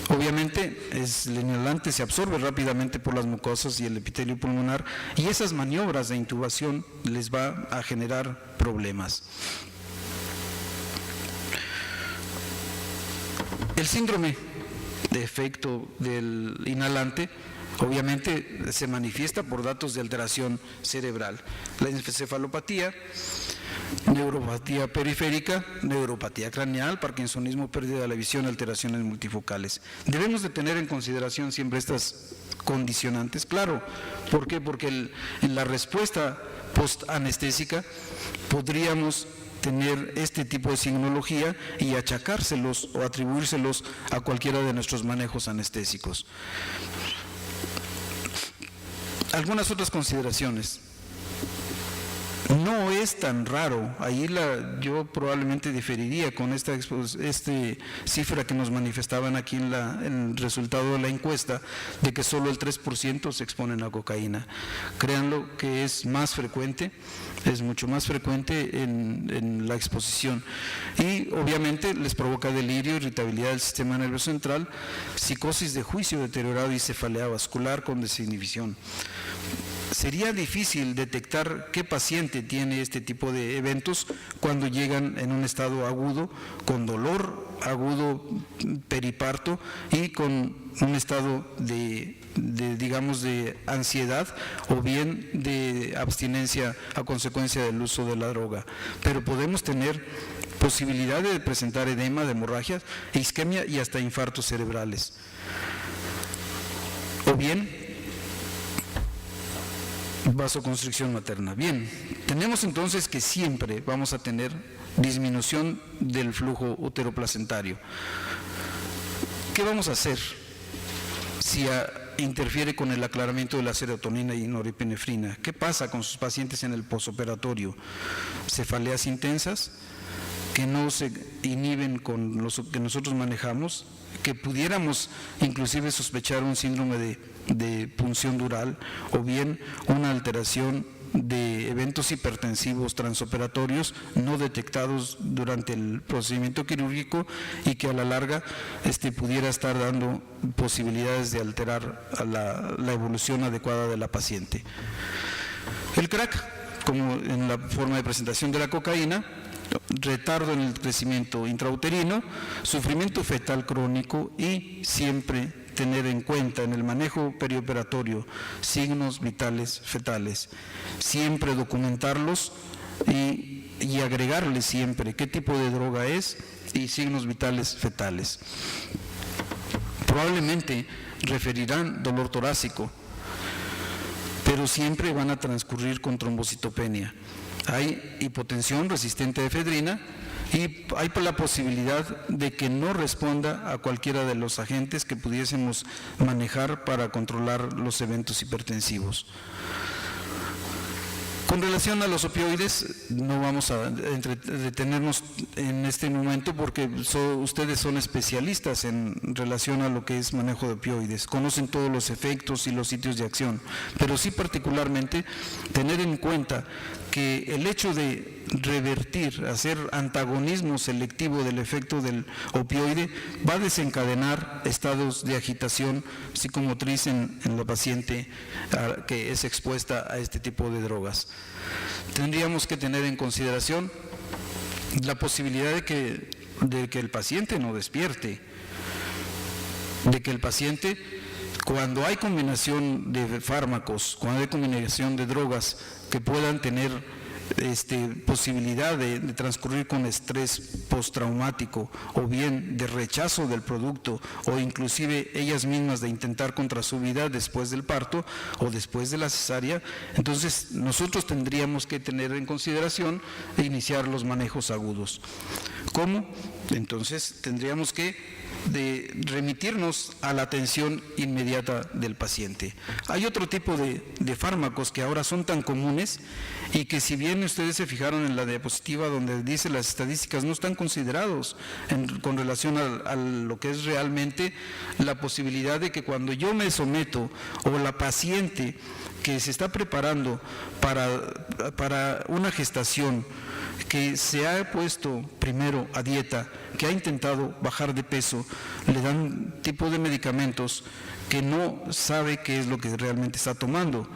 Obviamente el inhalante se absorbe rápidamente por las mucosas y el epitelio pulmonar, y esas maniobras de intubación les va a generar problemas. El síndrome de efecto del inhalante obviamente se manifiesta por datos de alteración cerebral. La encefalopatía neuropatía periférica, neuropatía craneal, parkinsonismo, pérdida de la visión, alteraciones multifocales. Debemos de tener en consideración siempre estas condicionantes, claro. ¿Por qué? Porque en la respuesta post-anestésica podríamos tener este tipo de signología y achacárselos o atribuírselos a cualquiera de nuestros manejos anestésicos. Algunas otras consideraciones. No es tan raro, ahí yo probablemente diferiría con esta cifra que nos manifestaban aquí en el resultado de la encuesta, de que solo el 3% se exponen a cocaína. Créanlo que es más frecuente, es mucho más frecuente en la exposición. Y obviamente les provoca delirio, irritabilidad del sistema nervioso central, psicosis de juicio deteriorado y cefalea vascular con desinhibición. Sería difícil detectar qué paciente tiene este tipo de eventos cuando llegan en un estado agudo, con dolor agudo periparto y con un estado digamos, de ansiedad o bien de abstinencia a consecuencia del uso de la droga. Pero podemos tener posibilidad de presentar edema, de hemorragias, isquemia y hasta infartos cerebrales. O bien vasoconstricción materna. Bien, tenemos entonces que siempre vamos a tener disminución del flujo uteroplacentario. ¿Qué vamos a hacer si interfiere con el aclaramiento de la serotonina y norepinefrina? ¿Qué pasa con sus pacientes en el posoperatorio? ¿Cefaleas intensas que no se inhiben con los que nosotros manejamos? Que pudiéramos inclusive sospechar un síndrome de punción dural o bien una alteración de eventos hipertensivos transoperatorios no detectados durante el procedimiento quirúrgico y que a la larga pudiera estar dando posibilidades de alterar la evolución adecuada de la paciente. El crack, como en la forma de presentación de la cocaína, retardo en el crecimiento intrauterino, sufrimiento fetal crónico y siempre tener en cuenta en el manejo perioperatorio signos vitales fetales, siempre documentarlos y agregarles siempre qué tipo de droga es y signos vitales fetales. Probablemente referirán dolor torácico, pero siempre van a transcurrir con trombocitopenia. Hay hipotensión resistente a efedrina y hay la posibilidad de que no responda a cualquiera de los agentes que pudiésemos manejar para controlar los eventos hipertensivos. Con relación a los opioides, no vamos a detenernos en este momento porque ustedes son especialistas en relación a lo que es manejo de opioides, conocen todos los efectos y los sitios de acción, pero sí particularmente tener en cuenta que el hecho de revertir, hacer antagonismo selectivo del efecto del opioide va a desencadenar estados de agitación psicomotriz en la paciente que es expuesta a este tipo de drogas. Tendríamos que tener en consideración la posibilidad de que el paciente no despierte, de que el paciente, cuando hay combinación de fármacos, cuando hay combinación de drogas que puedan tener posibilidad de transcurrir con estrés postraumático o bien de rechazo del producto o inclusive ellas mismas de intentar contra su vida después del parto o después de la cesárea, entonces nosotros tendríamos que tener en consideración e iniciar los manejos agudos. ¿Cómo? Entonces tendríamos que remitirnos a la atención inmediata del paciente. Hay otro tipo de fármacos que ahora son tan comunes y que si bien ustedes se fijaron en la diapositiva donde dice las estadísticas, no están considerados con relación a lo que es realmente la posibilidad de que cuando yo me someto o la paciente que se está preparando para una gestación, que se ha puesto primero a dieta, que ha intentado bajar de peso, le dan un tipo de medicamentos que no sabe qué es lo que realmente está tomando.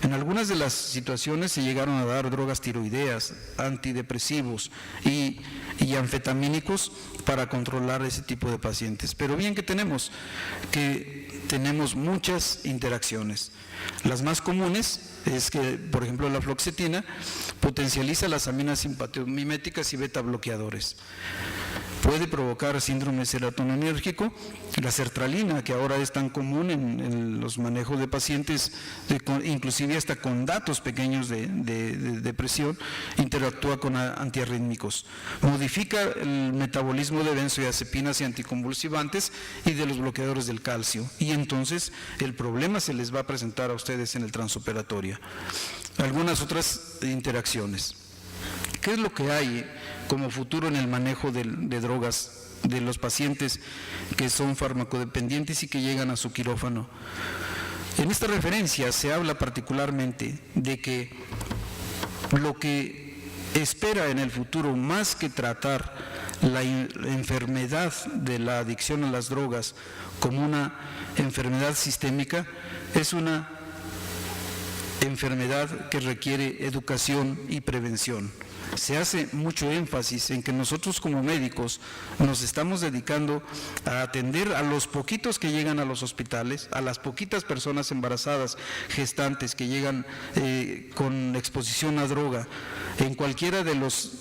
En algunas de las situaciones se llegaron a dar drogas tiroideas, antidepresivos y anfetamínicos para controlar ese tipo de pacientes. Pero bien que tenemos muchas interacciones. Las más comunes es que, por ejemplo, la fluoxetina potencializa las aminas simpatiomiméticas y beta bloqueadores. Puede provocar síndrome serotoninérgico. La sertralina, que ahora es tan común en los manejos de pacientes, inclusive hasta con datos pequeños de depresión, interactúa con antiarrítmicos. Modifica el metabolismo de benzodiazepinas y anticonvulsivantes y de los bloqueadores del calcio. Y entonces el problema se les va a presentar a ustedes en el transoperatorio. Algunas otras interacciones. ¿Qué es lo que hay como futuro en el manejo de drogas de los pacientes que son farmacodependientes y que llegan a su quirófano? En esta referencia se habla particularmente de que lo que espera en el futuro, más que tratar la enfermedad de la adicción a las drogas como una enfermedad sistémica, es una enfermedad que requiere educación y prevención. Se hace mucho énfasis en que nosotros como médicos nos estamos dedicando a atender a los poquitos que llegan a los hospitales, a las poquitas personas embarazadas, gestantes que llegan con exposición a droga en cualquiera de los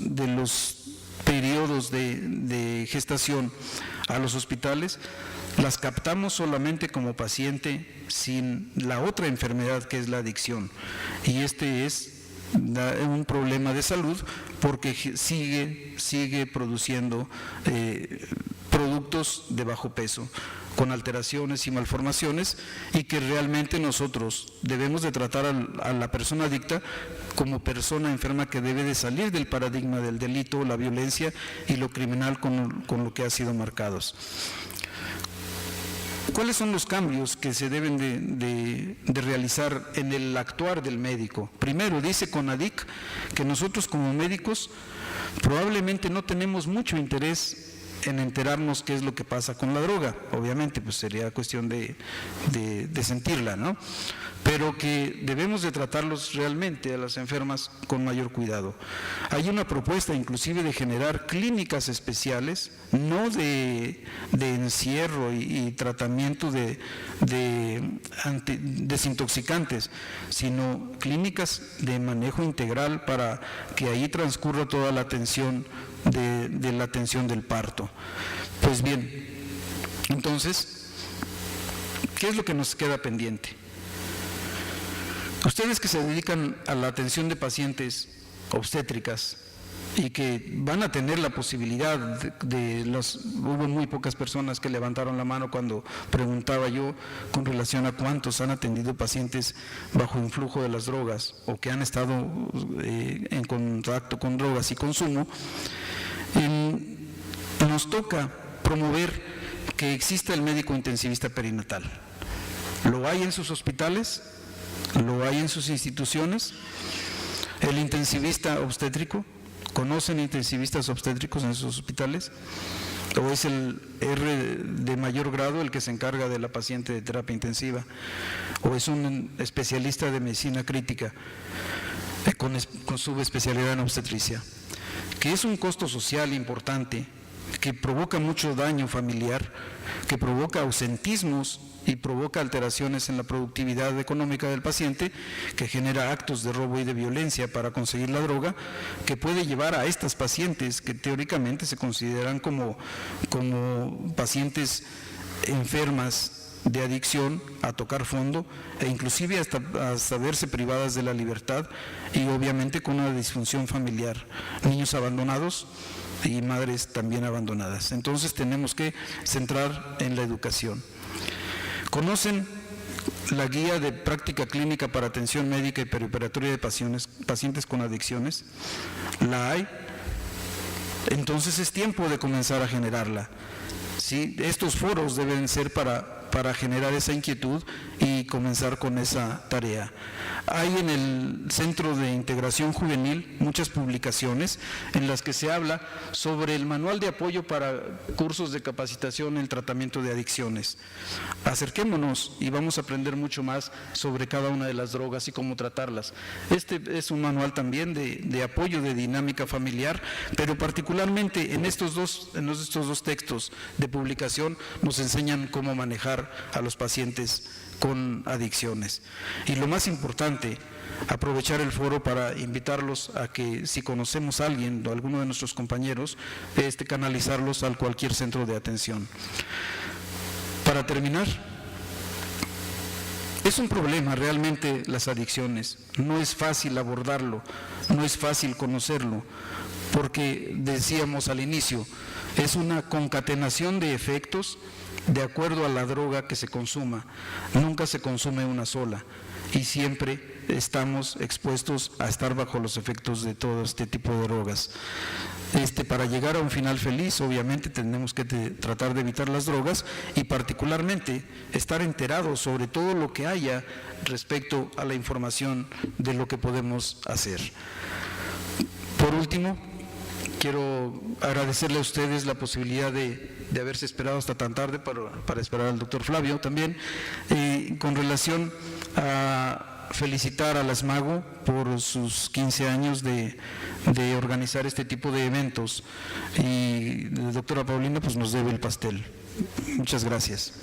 periodos de gestación a los hospitales. Las captamos solamente como paciente sin la otra enfermedad que es la adicción, y este es un problema de salud porque sigue produciendo productos de bajo peso con alteraciones y malformaciones, y que realmente nosotros debemos de tratar a la persona adicta como persona enferma que debe de salir del paradigma del delito, la violencia y lo criminal con lo que ha sido marcados. ¿Cuáles son los cambios que se deben de realizar en el actuar del médico? Primero, dice CONADIC que nosotros como médicos probablemente no tenemos mucho interés en enterarnos qué es lo que pasa con la droga. Obviamente, pues sería cuestión de sentirla, ¿no? Pero que debemos de tratarlos realmente a las enfermas con mayor cuidado. Hay una propuesta inclusive de generar clínicas especiales, no de encierro y tratamiento de desintoxicantes, sino clínicas de manejo integral para que ahí transcurra toda la atención de la atención del parto. Pues bien, entonces, ¿qué es lo que nos queda pendiente? Ustedes que se dedican a la atención de pacientes obstétricas y que van a tener la posibilidad hubo muy pocas personas que levantaron la mano cuando preguntaba yo con relación a cuántos han atendido pacientes bajo influjo de las drogas o que han estado en contacto con drogas y consumo. Nos toca promover que exista el médico intensivista perinatal. Lo hay en sus hospitales, lo hay en sus instituciones. El intensivista obstétrico, ¿conocen intensivistas obstétricos en sus hospitales? ¿O es el R de mayor grado el que se encarga de la paciente de terapia intensiva? ¿O es un especialista de medicina crítica con subespecialidad en obstetricia? Que es un costo social importante, que provoca mucho daño familiar, que provoca ausentismos y provoca alteraciones en la productividad económica del paciente, que genera actos de robo y de violencia para conseguir la droga, que puede llevar a estas pacientes que teóricamente se consideran como pacientes enfermas de adicción a tocar fondo e inclusive hasta verse privadas de la libertad, y obviamente con una disfunción familiar, niños abandonados y madres también abandonadas. Entonces tenemos que centrar en la educación. ¿Conocen la guía de práctica clínica para atención médica y perioperatoria de pacientes con adicciones? ¿La hay? Entonces es tiempo de comenzar a generarla. ¿Sí? Estos foros deben ser para para generar esa inquietud y comenzar con esa tarea. Hay en el Centro de Integración Juvenil muchas publicaciones en las que se habla sobre el manual de apoyo para cursos de capacitación en el tratamiento de adicciones. Acerquémonos y vamos a aprender mucho más sobre cada una de las drogas y cómo tratarlas. Este es un manual también de apoyo de dinámica familiar, pero particularmente en estos dos textos de publicación nos enseñan cómo manejar a los pacientes con adicciones. Y lo más importante, aprovechar el foro para invitarlos a que, si conocemos a alguien o a alguno de nuestros compañeros, canalizarlos a cualquier centro de atención. Para terminar, es un problema realmente las adicciones. No es fácil abordarlo, no es fácil conocerlo, porque decíamos al inicio, es una concatenación de efectos de acuerdo a la droga que se consuma. Nunca se consume una sola y siempre estamos expuestos a estar bajo los efectos de todo este tipo de drogas. Para llegar a un final feliz, obviamente tenemos que tratar de evitar las drogas y particularmente estar enterados sobre todo lo que haya respecto a la información de lo que podemos hacer. Por último, quiero agradecerle a ustedes la posibilidad de haberse esperado hasta tan tarde para esperar al doctor Flavio también, con relación a felicitar a la SMAGO por sus 15 años de organizar este tipo de eventos, y la doctora Paulina pues nos debe el pastel. Muchas gracias.